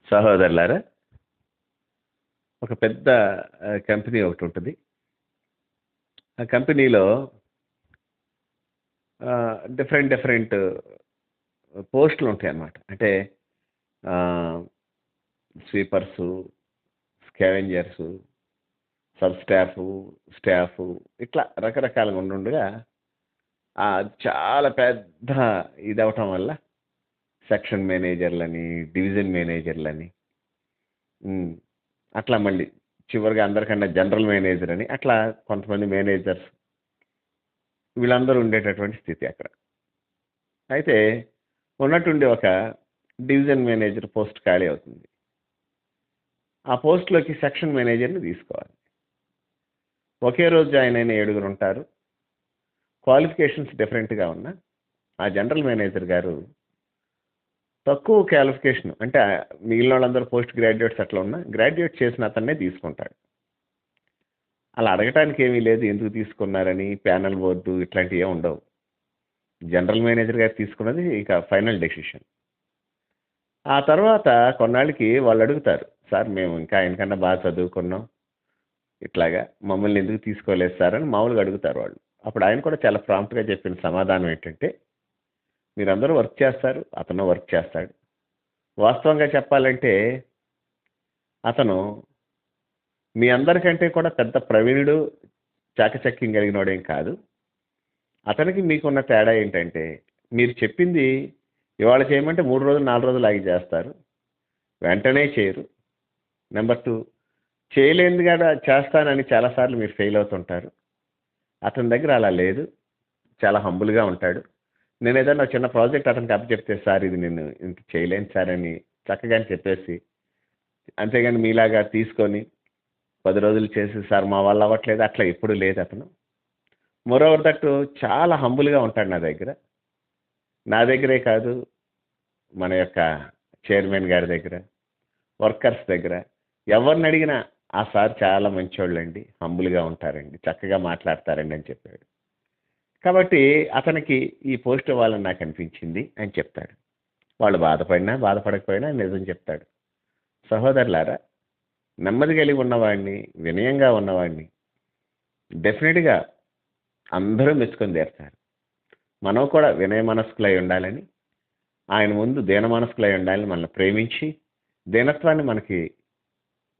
సహోదరులారా, ఒక పెద్ద కంపెనీ ఒకటి ఉంటుంది. ఆ కంపెనీలో డిఫరెంట్ డిఫరెంట్ పోస్టులు ఉంటాయి అన్నమాట. అంటే స్వీపర్సు, స్కావెంజర్సు, సబ్ స్టాఫ్ ఇట్లా రకరకాలుగా ఉండుండగా చాలా పెద్ద ఇది అవటం వల్ల సెక్షన్ మేనేజర్లని, డివిజన్ మేనేజర్లని, అట్లా మళ్ళీ చివరిగా అందరికన్నా జనరల్ మేనేజర్ అని అట్లా కొంతమంది మేనేజర్స్ వీళ్ళందరూ ఉండేటటువంటి స్థితి అక్కడ. అయితే ఉన్నట్టుండి ఒక డివిజన్ మేనేజర్ పోస్ట్ ఖాళీ అవుతుంది. ఆ పోస్ట్లోకి సెక్షన్ మేనేజర్ని తీసుకోవాలి. ఒకే రోజు జాయిన్ అయిన 7 ఉంటారు. క్వాలిఫికేషన్స్ డిఫరెంట్గా ఉన్న ఆ జనరల్ మేనేజర్ గారు తక్కువ క్వాలిఫికేషన్, అంటే మిగిలిన వాళ్ళందరూ పోస్ట్ గ్రాడ్యుయేట్స్ అట్లా ఉన్నా గ్రాడ్యుయేట్ చేసిన అతన్నే తీసుకుంటాడు. అలా అడగటానికి ఏమీ లేదు, ఎందుకు తీసుకున్నారని ప్యానల్ బోర్డు ఇట్లాంటివి ఏమి ఉండవు. జనరల్ మేనేజర్ గారు తీసుకున్నది ఇక ఫైనల్ డెసిషన్. ఆ తర్వాత కొన్నాళ్ళకి వాళ్ళు అడుగుతారు, సార్ మేము ఇంకా ఆయనకన్నా బాగా చదువుకున్నాం, ఇట్లాగా మమ్మల్ని ఎందుకు తీసుకోలేదు సార్ అని మామూలుగా అడుగుతారు వాళ్ళు. అప్పుడు ఆయన కూడా చాలా ప్రాంప్ట్గా చెప్పిన సమాధానం ఏంటంటే, మీరందరూ వర్క్ చేస్తారు, అతను వర్క్ చేస్తాడు. వాస్తవంగా చెప్పాలంటే అతను మీ అందరికంటే కూడా పెద్ద ప్రవీణుడు, చాకచక్యం కలిగిన వాడేం కాదు. అతనికి మీకున్న తేడా ఏంటంటే, మీరు చెప్పింది ఇవాళ చేయమంటే 3 రోజులు 4 రోజులు ఆగి చేస్తారు, వెంటనే చేయరు. నెంబర్ 2, చేయలేనిది కూడా చేస్తానని చాలాసార్లు మీరు ఫెయిల్ అవుతుంటారు. అతని దగ్గర అలా లేదు, చాలా హంబుల్గా ఉంటాడు. నేను ఏదైనా చిన్న ప్రాజెక్ట్ అతనికి అప్పచెప్తే, సార్ ఇది నేను ఇంత చేయలేను సార్ అని చక్కగా చెప్పేసి, అంతేగాని మీలాగా తీసుకొని 10 రోజులు చేసి సార్ మా వల్ల అవ్వట్లేదు అట్లా ఎప్పుడు లేదు అతను. మోరోవర్ దట్ చాలా హంబుల్గా ఉంటాడు నా దగ్గరే కాదు, మన యొక్క చైర్మన్ గారి దగ్గర, వర్కర్స్ దగ్గర ఎవరిని అడిగినా ఆ సార్ చాలా మంచోళ్ళండి, హంబుల్గా ఉంటారండి, చక్కగా మాట్లాడతారండి అని చెప్పాడు. కాబట్టి అతనికి ఈ పోస్ట్ ఇవ్వాలని నాకు అనిపించింది అని చెప్తాడు. వాళ్ళు బాధపడినా బాధపడకపోయినా నిజం చెప్తాడు. సహోదరులారా, నెమ్మది కలిగి ఉన్నవాడిని, వినయంగా ఉన్నవాడిని డెఫినెట్గా అందరూ మెచ్చుకొని తీరుతారు. మనం కూడా వినయ మనస్కులై ఉండాలని, ఆయన ముందు దీన మనస్కులై ఉండాలని, మనల్ని ప్రేమించి దీనత్వాన్ని మనకి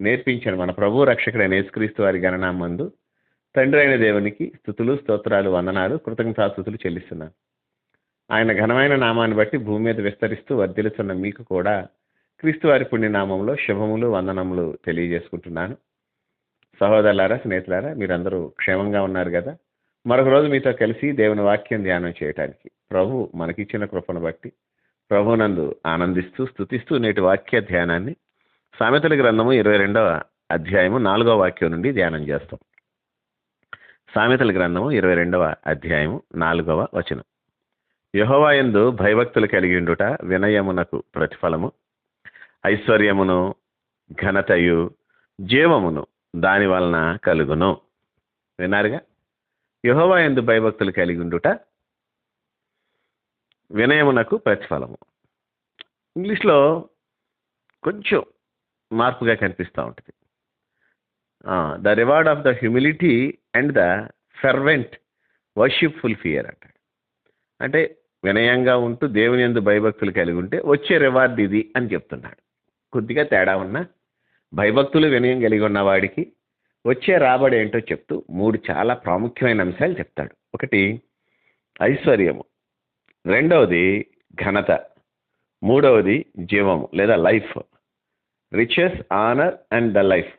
నేర్పించిన మన ప్రభు రక్షకుడైన యేసుక్రీస్తు వారి గణనామందు తండ్రి అయిన దేవునికి స్తుతులు, స్తోత్రాలు, వందనాలు, కృతజ్ఞతాస్తుతులు చెల్లిస్తున్నాను. ఆయన ఘనమైన నామాన్ని బట్టి భూమి మీద విస్తరిస్తూ వర్ధిల్లుతున్న మీకు కూడా క్రీస్తు వారి పుణ్యనామంలో శుభములు, వందనములు తెలియజేసుకుంటున్నాను. సహోదరులారా, స్నేహితులారా, మీరందరూ క్షేమంగా ఉన్నారు కదా? మరొక రోజు మీతో కలిసి దేవుని వాక్యం ధ్యానం చేయడానికి ప్రభు మనకిచ్చిన కృపను బట్టి ప్రభునందు ఆనందిస్తూ స్తుతిస్తూ నేటి వాక్య ధ్యానాన్ని సామెతల గ్రంథము 22వ అధ్యాయము 4వ వాక్యం నుండి ధ్యానం చేస్తాం. సామెతల గ్రంథము 22వ అధ్యాయము 4వ వచనం. యెహోవా యందు భయభక్తులు కలిగిండుట వినయమునకు ప్రతిఫలము, ఐశ్వర్యమును, ఘనతయు, జీవమును దాని వలన కలుగును. విన్నారుగా? యెహోవా యందు భయభక్తులు కలిగిండుట వినయమునకు ప్రతిఫలము. ఇంగ్లీష్లో కొంచెం మార్పుగా కనిపిస్తూ ఉంటుంది. The reward of the humility and the fervent worshipful fear అంటాడు. అంటే వినయంగా ఉంటూ దేవుని యందు భయభక్తులు కలిగి ఉంటే వచ్చే రివార్డ్ ఇది అని చెప్తున్నాడు. కొద్దిగా తేడా ఉన్న భయభక్తులు వినయం కలిగి ఉన్నవాడికి వచ్చే రాబడి ఏంటో చెప్తూ 3 చాలా ప్రాముఖ్యమైన అంశాలు చెప్తాడు. ఒకటి ఐశ్వర్యము, రెండవది ఘనత, మూడవది జీవము లేదా life, riches, honour and the life.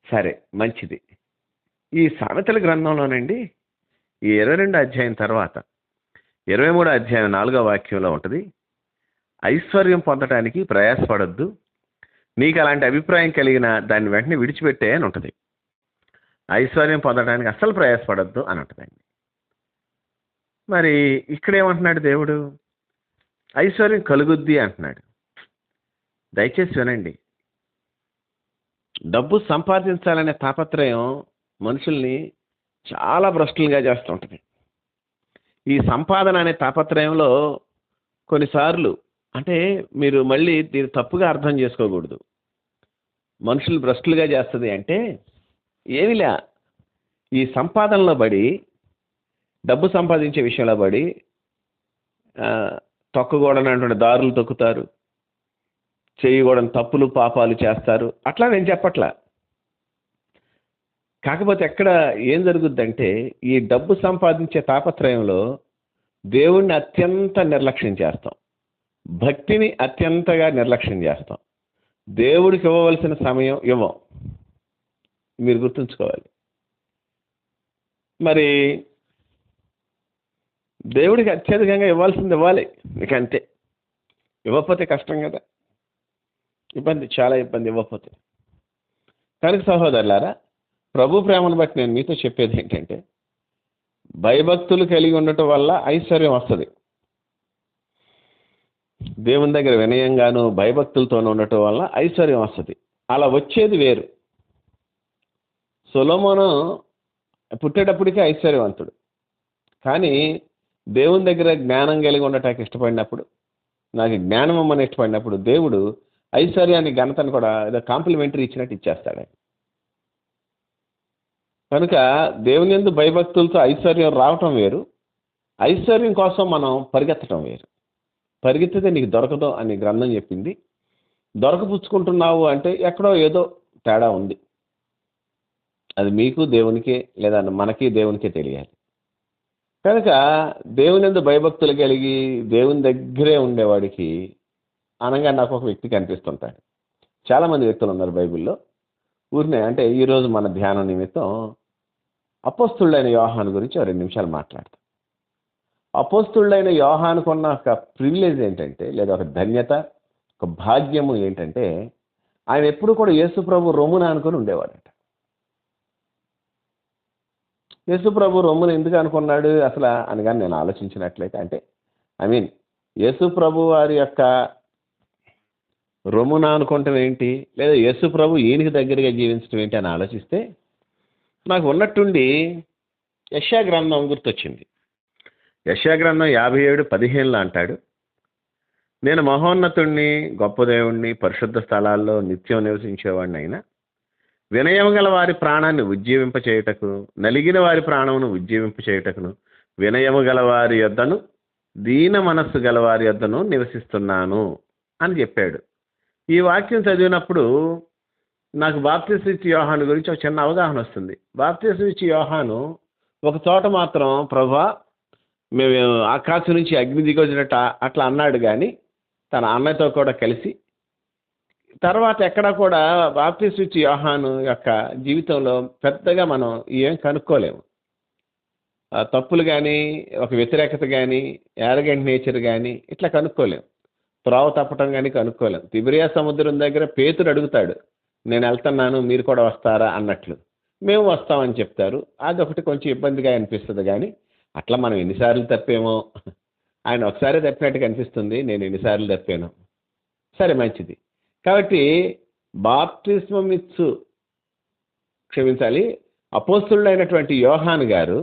సరే, మంచిది. ఈ సామెతల గ్రంథంలోనండి ఈ 22 అధ్యాయం తర్వాత 23 అధ్యాయం 4వ వాక్యంలో ఉంటుంది, ఐశ్వర్యం పొందటానికి ప్రయాసపడొద్దు, నీకు అలాంటి అభిప్రాయం కలిగిన దాన్ని వెంటనే విడిచిపెట్టే అని ఉంటుంది. ఐశ్వర్యం పొందడానికి అస్సలు ప్రయాసపడొద్దు అని ఉంటుందండి. మరి ఇక్కడేమంటున్నాడు దేవుడు? ఐశ్వర్యం కలుగుద్ది అంటున్నాడు. దయచేసి వినండి, డబ్బు సంపాదించాలనే తాపత్రయం మనుషుల్ని చాలా భ్రష్టులుగా చేస్తూ ఉంటుంది. ఈ సంపాదన అనే తాపత్రయంలో కొన్నిసార్లు అంటే మీరు మళ్ళీ దీన్ని తప్పుగా అర్థం చేసుకోకూడదు. మనుషులు భ్రష్టులుగా చేస్తుంది అంటే ఏమిలే, ఈ సంపాదనలో పడి, డబ్బు సంపాదించే విషయంలో పడి తొక్కకూడనటువంటి దారులు తొక్కుతారు, చేయకూడని తప్పులు పాపాలు చేస్తారు. అట్లా నేను చెప్పట్లా. కాకపోతే ఎక్కడ ఏం జరుగుద్దంటే, ఈ డబ్బు సంపాదించే తాపత్రయంలో దేవుణ్ణి అత్యంత నిర్లక్ష్యం చేస్తాం, భక్తిని అత్యంతగా నిర్లక్ష్యం చేస్తాం, దేవుడికి ఇవ్వవలసిన సమయం ఇవ్వం. మీరు గుర్తుంచుకోవాలి. మరి దేవుడికి అత్యధికంగా ఇవ్వాల్సింది ఇవ్వాలి, ఇక అంతే. ఇవ్వకపోతే కష్టం కదా, ఇబ్బంది, చాలా ఇబ్బంది ఇవ్వకపోతే. కనుక సహోదరులారా, ప్రభు ప్రేమను బట్టి నేను మీతో చెప్పేది ఏంటంటే, భయభక్తులు కలిగి ఉండటం వల్ల ఐశ్వర్యం వస్తుంది. దేవుని దగ్గర వినయంగాను భయభక్తులతో ఉండటం వల్ల ఐశ్వర్యం వస్తుంది. అలా వచ్చేది వేరు. సొలొమోను పుట్టేటప్పటికే ఐశ్వర్యవంతుడు, కానీ దేవుని దగ్గర జ్ఞానం కలిగి ఉండటానికి ఇష్టపడినప్పుడు, నాకు జ్ఞానం అమ్మని ఇష్టపడినప్పుడు, దేవుడు ఐశ్వర్యాన్ని ఘనతను కూడా ఏదో కాంప్లిమెంటరీ ఇచ్చినట్టు ఇచ్చేస్తాడు. కనుక దేవుని యందు భయభక్తులతో ఐశ్వర్యం రావటం వేరు, ఐశ్వర్యం కోసం మనం పరిగెత్తడం వేరు. పరిగెత్తితే నీకు దొరకదు అని గ్రంథం చెప్పింది. దొరకపుచ్చుకుంటున్నావు అంటే ఎక్కడో ఏదో తేడా ఉంది. అది మీకు దేవునికే, లేదా మనకి దేవునికే తెలియాలి. కనుక దేవుని యందు భయభక్తులు కలిగి దేవుని దగ్గరే ఉండేవాడికి అనగా నాకు ఒక వ్యక్తి కనిపిస్తుంటాడు. చాలామంది వ్యక్తులు ఉన్నారు బైబిల్లో. ఊరినే అంటే ఈరోజు మన ధ్యానం నిమిత్తం అపోస్తులుడైన యోహాను గురించి 2 నిమిషాలు మాట్లాడతాం. అపోస్తులుడైన యోహానుకున్న ఒక ప్రివిలేజ్ ఏంటంటే, లేదా ఒక ధన్యత, ఒక భాగ్యము ఏంటంటే, ఆయన ఎప్పుడు కూడా యేసు ప్రభు రొమ్మున అనుకుని ఉండేవాడట. యేసు ప్రభు రొమ్మును ఎందుకు అనుకున్నాడు అసలు అని కానీ నేను ఆలోచించినట్లయితే, అంటే యేసు ప్రభు వారి యొక్క రొమ్మున అనుకోవటం ఏంటి, లేదా యేసు ప్రభు ఈయనకి దగ్గరగా జీవించడం ఏంటి అని ఆలోచిస్తే, నాకు ఉన్నట్టుండి యెషయా గ్రంథం గుర్తొచ్చింది. యెషయా గ్రంథం 57:15 అంటాడు, నేను మహోన్నతుణ్ణి, గొప్ప దేవుణ్ణి, పరిశుద్ధ స్థలాల్లో నిత్యం నివసించేవాడిని అయినా, వినయం గల వారి ప్రాణాన్ని ఉజ్జీవింపచేయుటకు, నలిగిన వారి ప్రాణమును ఉజ్జీవింపచేయుటకును, వినయము గల వారి యొద్దను, దీన మనస్సు గల వారి యొద్దను నివసిస్తున్నాను అని చెప్పాడు. ఈ వాక్యం చదివినప్పుడు నాకు బాప్తిసం ఇచ్చే యోహాను గురించి ఒక చిన్న అవగాహన వస్తుంది. బాప్తిసం ఇచ్చే యోహాను ఒక చోట మాత్రం ప్రభువా మేము ఆకాశం నుంచి అగ్ని దిగొచ్చినట్ట అట్లా అన్నాడు, కానీ తన అన్నతో కూడా కలిసి తర్వాత ఎక్కడా కూడా బాప్తిసం ఇచ్చే యోహాను యొక్క జీవితంలో పెద్దగా మనం ఏం కనుక్కోలేము. తప్పులు కానీ, ఒక వ్యతిరేకత కానీ, యారగెంట్ నేచర్ కానీ ఇట్లా కనుక్కోలేము. త్రోవ తప్పటం కానీ కనుక్కోలేం. తిబిరియా సముద్రం దగ్గర పేతురు అడుగుతాడు, నేను వెళ్తున్నాను మీరు కూడా వస్తారా అన్నట్లు. మేము వస్తామని చెప్తారు. అదొకటి కొంచెం ఇబ్బందిగా అనిపిస్తుంది, కానీ అట్లా మనం ఎన్నిసార్లు తప్పేమో. ఆయన ఒకసారి తప్పినట్టుగా అనిపిస్తుంది, నేను ఎన్నిసార్లు తప్పాను. సరే, మంచిది. కాబట్టి బాప్తిస్మం అపోస్తులుడైనటువంటి యోహాను గారు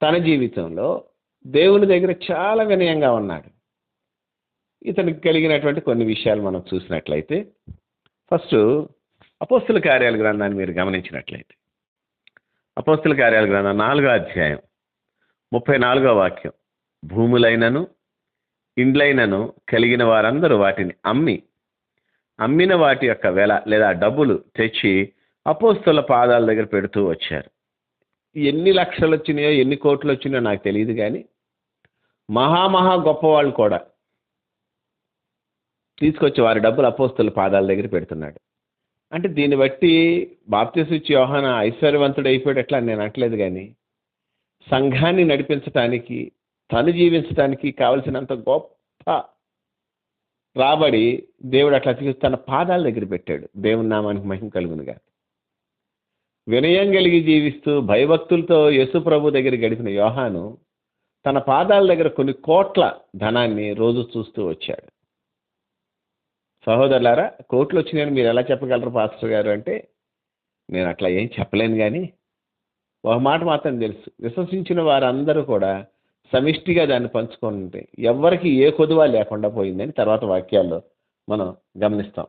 తన జీవితంలో దేవుని దగ్గర చాలా వినయంగా ఉన్నాడు. ఇతనికి కలిగినటువంటి కొన్ని విషయాలు మనం చూసినట్లయితే, ఫస్ట్ అపోస్తుల కార్యాల గ్రంథాన్ని మీరు గమనించినట్లయితే, అపోస్తుల కార్యాల గ్రంథం 4వ అధ్యాయం 34వ వాక్యం, భూములైనను ఇండ్లైనను కలిగిన వారందరూ వాటిని అమ్మిన వాటి యొక్క వెల లేదా డబ్బులు తెచ్చి అపోస్తుల పాదాల దగ్గర పెడుతూ వచ్చారు. ఎన్ని లక్షలు వచ్చినాయో, ఎన్ని కోట్లు వచ్చినాయో నాకు తెలియదు, కానీ మహా గొప్పవాళ్ళు కూడా తీసుకొచ్చి వారి డబ్బులు అపోస్తుల పాదాల దగ్గర పెడుతున్నాడు. అంటే దీన్ని బట్టి బాప్తిసం ఇచ్చే యోహాను ఐశ్వర్యవంతుడు అయిపోయాడు ఎట్లా నేను అనట్లేదు, కానీ సంఘాన్ని నడిపించడానికి, తను జీవించడానికి కావలసినంత గొప్ప రాబడి దేవుడు అట్లా తీసుకు తన పాదాల దగ్గర పెట్టాడు. దేవుని నామానికి మహిమ కలుగునుగా. వినయం కలిగి జీవిస్తూ భయభక్తులతో యేసు ప్రభు దగ్గర గడిపిన యోహాను తన పాదాల దగ్గర కొన్ని కోట్ల ధనాన్ని రోజు చూస్తూ వచ్చాడు. సహోదరులారా, కోట్లు వచ్చినాయని మీరు ఎలా చెప్పగలరు పాస్టర్ గారు అంటే, నేను అట్లా ఏం చెప్పలేను, కానీ ఒక మాట మాత్రం తెలుసు, విశ్వసించిన వారందరూ కూడా సమిష్టిగా దాన్ని పంచుకుంటే ఎవరికి ఏ కొదువ లేకుండా పోయిందని తర్వాత వాక్యాల్లో మనం గమనిస్తాం.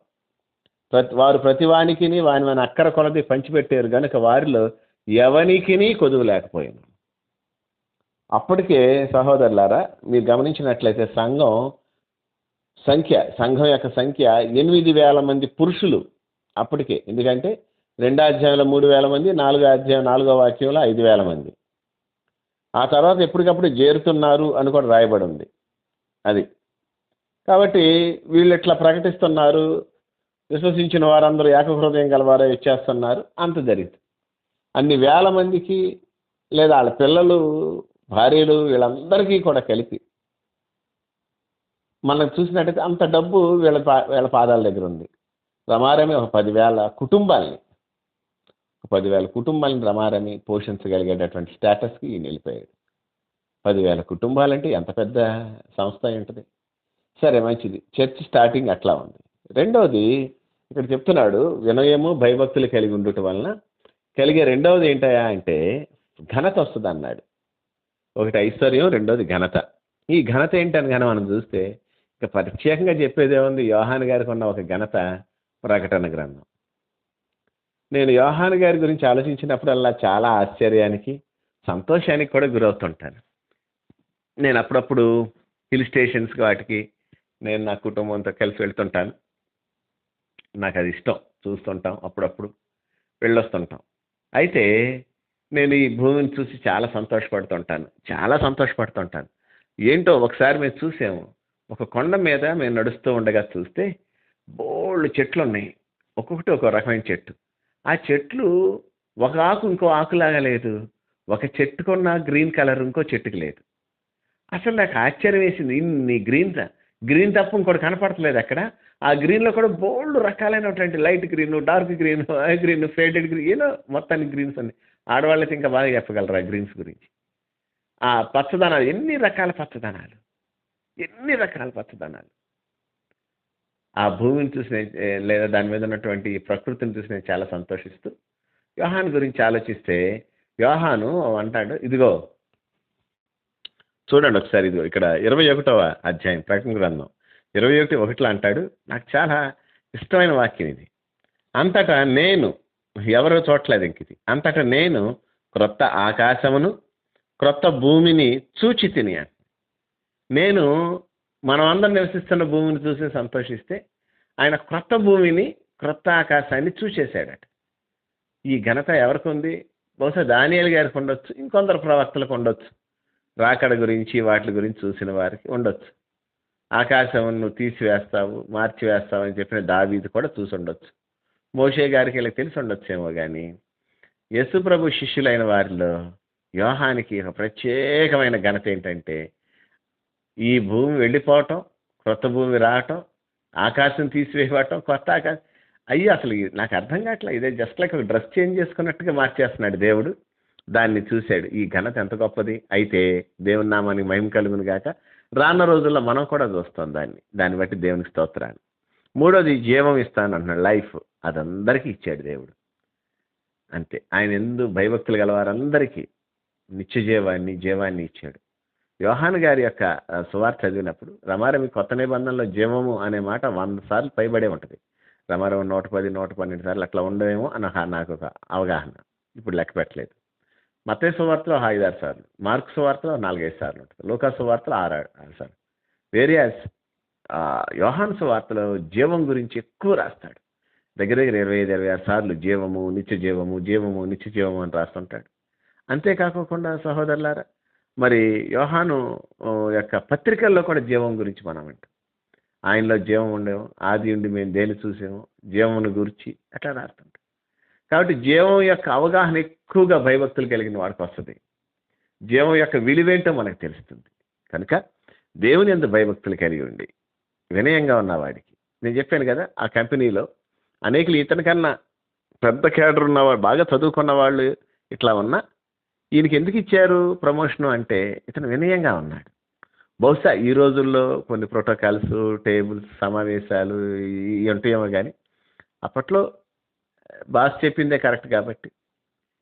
వారు ప్రతివానికిని వాని అక్కర కొలది పంచిపెట్టారు కనుక వారిలో ఎవనికిని కొదువు లేకపోయింది. అప్పటికే సహోదరులారా మీరు గమనించినట్లయితే సంఘం యొక్క సంఖ్య 8,000 మంది పురుషులు అప్పటికే. ఎందుకంటే 2వ అధ్యాయంలో 3,000 మంది, 4వ అధ్యాయం 4వ వాక్యంలో 5,000 మంది. ఆ తర్వాత ఎప్పటికప్పుడు చేరుతున్నారు అని కూడా రాయబడి ఉంది. అది కాబట్టి వీళ్ళు ఇట్లా ప్రకటిస్తున్నారు, విశ్వసించిన వారందరూ ఏకహృదయం గలవారే ఇచ్చేస్తున్నారు. అంత జరిగింది. అన్ని వేల మందికి లేదా వాళ్ళ పిల్లలు, భార్యలు వీళ్ళందరికీ కూడా కలిపి మనం చూసినట్టయితే అంత డబ్బు వీళ్ళ పాదాల దగ్గర ఉంది. రమారమి ఒక 10,000 కుటుంబాలని 10,000 కుటుంబాలను రమారమి పోషించగలిగేటటువంటి స్టేటస్కి ఈయన వెళ్ళిపోయాడు. 10,000 కుటుంబాలంటే ఎంత పెద్ద సంస్థ ఉంటుంది. సరే, మంచిది. చర్చ్ స్టార్టింగ్ అట్లా ఉంది. రెండవది ఇక్కడ చెప్తున్నాడు, వినయము భయభక్తులు కలిగి ఉండటం వలన కలిగే రెండవది ఏంటయా అంటే ఘనత వస్తుంది అన్నాడు. ఒకటి ఐశ్వర్యం, రెండవది ఘనత. ఈ ఘనత ఏంటని కానీ మనం చూస్తే ఇక ప్రత్యేకంగా చెప్పేదేముంది, యోహాను గారికి ఉన్న ఒక ఘనత ప్రకటన గ్రంథం. నేను యోహాను గారి గురించి ఆలోచించినప్పుడల్లా చాలా ఆశ్చర్యానికి, సంతోషానికి కూడా గురవుతుంటాను. నేను అప్పుడప్పుడు హిల్ స్టేషన్స్కి వాటికి నేను నా కుటుంబంతో కలిసి వెళ్తుంటాను. నాకు అది ఇష్టం, చూస్తుంటాం, అప్పుడప్పుడు వెళ్ళొస్తుంటాం. అయితే నేను ఈ భూమిని చూసి చాలా సంతోషపడుతుంటాను. ఏంటో ఒకసారి మేము చూసాము, ఒక కొండ మీద మేము నడుస్తూ ఉండగా చూస్తే బోళ్ళు చెట్లు ఉన్నాయి, ఒక్కొక్కటి ఒక రకమైన చెట్టు. ఆ చెట్లు ఒక ఆకు ఇంకో ఆకులాగా లేదు, ఒక చెట్టుకున్న గ్రీన్ కలర్ ఇంకో చెట్టుకి లేదు. అసలు నాకు ఆశ్చర్యం వేసింది, ఇన్ని గ్రీన్ తప్ప ఇంకోటి కనపడట్లేదు అక్కడ. ఆ గ్రీన్లో కూడా బోల్డ్ రకాలైనటువంటి light green, dark green, green, faded green, ఏదో మొత్తానికి గ్రీన్స్ ఉన్నాయి. ఆడవాళ్ళకి ఇంకా బాగా చెప్పగలరు ఆ గ్రీన్స్ గురించి. ఆ పచ్చదనాలు, ఎన్ని రకాల పచ్చదనాలు. ఆ భూమిని చూసి లేదా దాని మీద ఉన్నటువంటి ప్రకృతిని చూసి నేను చాలా సంతోషిస్తూ యోహాను గురించి ఆలోచిస్తే యోహాను అంటాడు, ఇదిగో చూడండి ఒకసారి, ఇదిగో ఇక్కడ 21వ అధ్యాయం ప్రకటన గ్రంథం 21:1 అంటాడు. నాకు చాలా ఇష్టమైన వాక్యం ఇది. అంతటా నేను, ఎవరో చూడలేదు ఇంక ఇది, అంతటా నేను క్రొత్త ఆకాశమును క్రొత్త భూమిని చూచి తిని. నేను మనం అందరం నివసిస్తున్న భూమిని చూసి సంతోషిస్తే ఆయన క్రొత్త భూమిని క్రొత్త ఆకాశాన్ని చూసేశాడట. ఈ ఘనత ఎవరికి ఉంది? బహుశా దానియేలు గారికి ఉండొచ్చు, ఇంకొందరు ప్రవక్తలకు ఉండొచ్చు, రాకడ గురించి వాటి గురించి చూసిన వారికి ఉండొచ్చు. ఆకాశం నువ్వు తీసివేస్తావు, మార్చివేస్తావు అని చెప్పిన దావీదు కూడా చూసి ఉండొచ్చు. మోషే గారికి ఇలా తెలిసి ఉండొచ్చేమో. కానీ యేసు ప్రభు శిష్యులైన వారిలో యోహానికి ఒక ప్రత్యేకమైన ఘనత ఏంటంటే ఈ భూమి వెళ్ళిపోవటం, క్రొత్త భూమి రావటం, ఆకాశం తీసివేయటం, కొత్త ఆకాశం. అసలు నాకు అర్థం కావట్లేదు. ఇదే జస్ట్ లైక్ ఒక డ్రెస్ చేంజ్ చేసుకున్నట్టుగా మార్చేస్తున్నాడు దేవుడు. దాన్ని చూశాడు. ఈ ఘనత ఎంత గొప్పది. అయితే దేవుని నామానికి మహిమ కలుగును గాక. రానున్న రోజుల్లో మనం కూడా చూస్తాం దాన్ని బట్టి దేవునికి స్తోత్రాన్ని. మూడోది జీవం ఇస్తాను అంటున్నాడు, లైఫ్. అదందరికీ ఇచ్చాడు దేవుడు. అంతే. ఆయన ఎందు భయభక్తులు గలవారందరికీ నిత్య జీవాన్ని ఇచ్చాడు. యోహాను గారి యొక్క సువార్త చదివినప్పుడు రమారమి కొత్త నిబంధనలో జీవము అనే మాట 100 సార్లు పైబడే ఉంటుంది. రమారమి 110, 112 సార్లు అట్లా ఉండేమో అని నాకు ఒక అవగాహన. ఇప్పుడు లెక్క పెట్టలేదు. మత్తయి సువార్తలో 5-6 సార్లు, మార్కు సువార్తలో 4-5 సార్లు ఉంటుంది, లూకా సువార్తలో 6 సార్లు. వేరియాస్ యోహాను సువార్తలో జీవం గురించి ఎక్కువ రాస్తాడు. దగ్గర 25-26 సార్లు జీవము నిత్య జీవము అని రాస్తుంటాడు. అంతేకాకుండా సహోదరులారా, మరి యోహాను యొక్క పత్రికల్లో కూడా జీవం గురించి మనం వింటాం. ఆయనలో జీవం ఉండేమో, ఆది ఉండి మేము దేని చూసామో, జీవమును గురించి అట్లా రాస్తుంటాం. కాబట్టి జీవం యొక్క అవగాహన ఎక్కువగా భయభక్తులు కలిగిన వాడికి వస్తుంది. జీవం యొక్క విలువేంటో మనకు తెలుస్తుంది. కనుక దేవుని యందు భయభక్తులు కలిగి ఉండి వినయంగా ఉన్నవాడికి, నేను చెప్పాను కదా, ఆ కంపెనీలో అనేకులు ఇతనికన్నా పెద్ద క్యాడర్ ఉన్నవాడు, బాగా చదువుకున్న వాళ్ళు ఇట్లా ఉన్నా ఈయనకి ఎందుకు ఇచ్చారు ప్రమోషను అంటే ఇతను వినయంగా ఉన్నాడు. బహుశా ఈ రోజుల్లో కొన్ని ప్రోటోకాల్స్, టేబుల్స్, సమావేశాలు ఇవి ఉంటాయేమో. కానీ అప్పట్లో బాస్ చెప్పిందే కరెక్ట్ కాబట్టి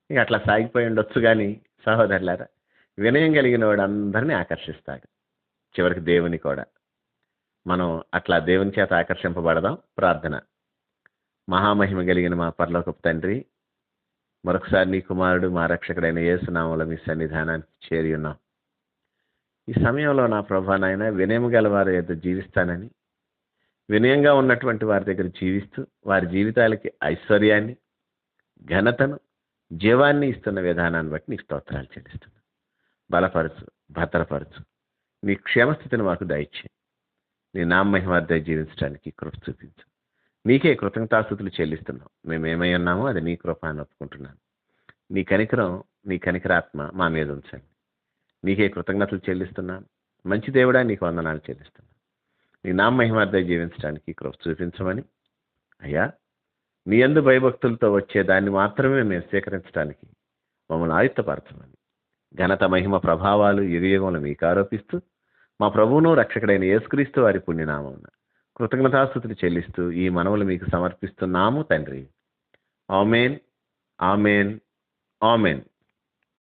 ఇక అట్లా సాగిపోయి ఉండొచ్చు. కానీ సహోదరులారా, వినయం కలిగిన వాడు అందరినీ ఆకర్షిస్తాడు, చివరికి దేవుని కూడా. మనం అట్లా దేవుని చేత ఆకర్షింపబడదాం. ప్రార్థన. మహామహిమ కలిగిన మా పరలోకపు తండ్రి, మరొకసారి నీ కుమారుడు మా రక్షకుడైన యేసు నామములో మీ సన్నిధానానికి చేరి ఉన్నాం. ఈ సమయంలో నా ప్రభా నాయన, వినయం గల వారి యొద్ద జీవిస్తానని, వినయంగా ఉన్నటువంటి వారి దగ్గర జీవిస్తూ వారి జీవితాలకి ఐశ్వర్యాన్ని, ఘనతను, జీవాన్ని ఇస్తున్న విధానాన్ని బట్టి నీకు స్తోత్రాలు చెల్లిస్తున్నాను. బలపరచు, భద్రపరచు, నీ క్షేమస్థితిని మాకు దయచే. నీ నామహిమార్థం జీవించడానికి కృప చూపించు. నీకే కృతజ్ఞతాస్తుతులు చెల్లిస్తున్నాం. మేమేమై ఉన్నామో అది నీ కృప అని ఒప్పుకుంటున్నాను. నీ కనికరం, నీ కనికరాత్మ మా మీద ఉంచండి. నీకే కృతజ్ఞతలు చెల్లిస్తున్నాను. మంచి దేవుడా, నీకు వందనాలు చెల్లిస్తున్నాను. నీ నామహిమార్థం జీవించడానికి కృప చూపించమని, అయ్యా నీ యందు భయభక్తులతో వచ్చే దాన్ని మాత్రమే మేము స్వీకరించడానికి మమ్మల్ని ఆయుత్తపరచమని, ఘనత, మహిమ, ప్రభావాలు యుగయుగములు మీకు ఆరోపిస్తూ మా ప్రభువును రక్షకుడైన యేసుక్రీస్తు వారి పుణ్యనామమున కృతజ్ఞతాస్తుతులు చెల్లిస్తూ ఈ మనవులు మీకు సమర్పిస్తున్నాము తండ్రి. ఆమేన్, ఆమేన్, ఆమేన్.